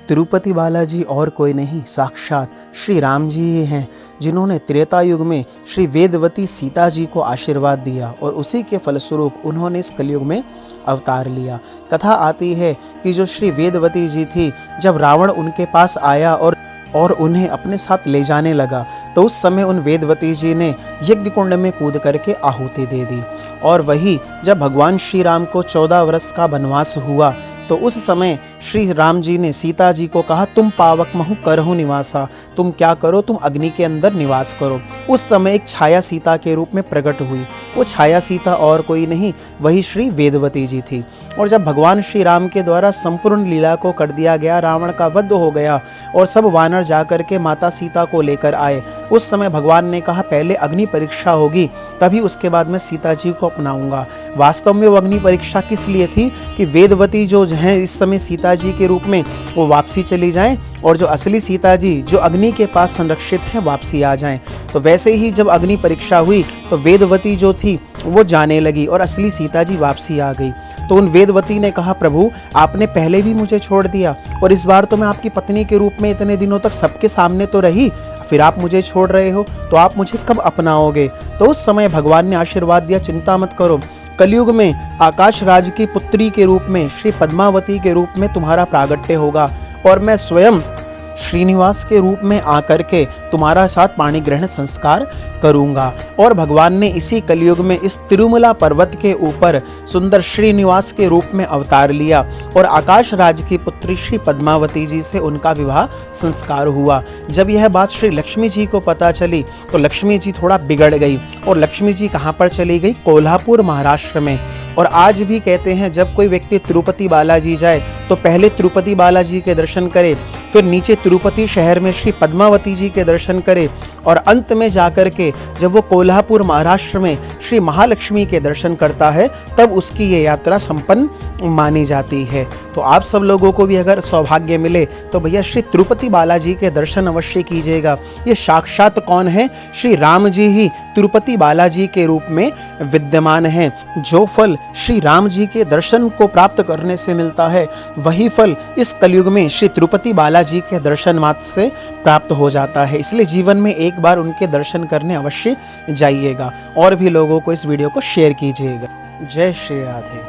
तिरुपति बालाजी और कोई नहीं, साक्षात श्री राम जी ही हैं, जिन्होंने त्रेता युग में श्री वेदवती सीता जी को आशीर्वाद दिया और उसी के फलस्वरूप उन्होंने इस कलयुग में अवतार लिया। कथा आती है कि जो श्री वेदवती जी थी, जब रावण उनके पास आया और उन्हें अपने साथ ले जाने लगा, तो उस समय उन वेदवती जी ने यज्ञ कुंड में कूद करके आहुति दे दी। और वही जब भगवान श्री राम को 14 वर्ष का वनवास हुआ, तो उस समय श्री राम जी ने सीता जी को कहा, तुम पावक महु करहु निवासा, तुम क्या करो, तुम अग्नि के अंदर निवास करो। उस समय एक छाया सीता के रूप में प्रकट हुई। वो छाया सीता और कोई नहीं, वही श्री वेदवती जी थी। और जब भगवान श्री राम के द्वारा संपूर्ण लीला को कर दिया गया, रावण का वध हो गया और सब वानर जाकर के माता सीता को लेकर आए, उस समय भगवान ने कहा पहले अग्नि परीक्षा होगी, तभी उसके बाद मैं सीता जी को अपनाऊंगा। वास्तव में वो अग्नि परीक्षा किस लिए थी कि वेदवती जो हैं इस समय सीता जी के रूप में वो वापसी चली जाएं और जो असली सीता जी जो अग्नि के पास संरक्षित हैं वापसी आ जाएं। तो वैसे ही जब अग्नि परीक्षा हुई तो वेदवती जो थी वो जाने लगी और असली सीता जी वापसी आ गई। तो उन वेदवती ने कहा, प्रभु आपने पहले भी मुझे छोड़ दिया और इस बार तो मैं आपकी पत्नी के रूप में इतने दिनों तक सबके सामने तो रही, फिर आप मुझे छोड़ रहे हो, तो आप मुझे कब अपनाओगे? तो उस समय भगवान ने आशीर्वाद दिया, चिंता मत करो, कलयुग में आकाश राज की पुत्री के रूप में श्री पद्मावती के रूप में तुम्हारा प्रागट्य होगा और मैं स्वयं श्रीनिवास के रूप में आकर के तुम्हारा साथ पाणी ग्रहण संस्कार करूंगा। और भगवान ने इसी कलयुग में इस तिरुमला पर्वत के ऊपर सुंदर श्रीनिवास के रूप में अवतार लिया और आकाश राज की पुत्री श्री पद्मावती जी से उनका विवाह संस्कार हुआ। जब यह बात श्री लक्ष्मी जी को पता चली तो लक्ष्मी जी थोड़ा बिगड़ गई और लक्ष्मी जी कहाँ पर चली गई? कोल्हापुर महाराष्ट्र में। और आज भी कहते हैं जब कोई व्यक्ति तिरुपति बालाजी जाए तो पहले तिरुपति बालाजी के दर्शन करे, फिर नीचे तिरुपति शहर में श्री पद्मावती जी के दर्शन करे और अंत में जाकर के जब वो कोल्हापुर महाराष्ट्र में श्री महालक्ष्मी के दर्शन करता है तब उसकी ये यात्रा संपन्न मानी जाती है। तो आप सब लोगों को भी अगर सौभाग्य मिले तो भैया श्री तिरुपति बालाजी के दर्शन अवश्य कीजिएगा। ये साक्षात कौन है? श्री राम जी ही तिरुपति बालाजी के रूप में विद्यमान हैं। जो फल श्री राम जी के दर्शन को प्राप्त करने से मिलता है, वही फल इस कलयुग में श्री तिरुपति बालाजी के दर्शन मात्र से प्राप्त हो जाता है। इसलिए जीवन में एक बार उनके दर्शन करने अवश्य जाइएगा और भी लोगों को इस वीडियो को शेयर कीजिएगा। जय श्री राधे।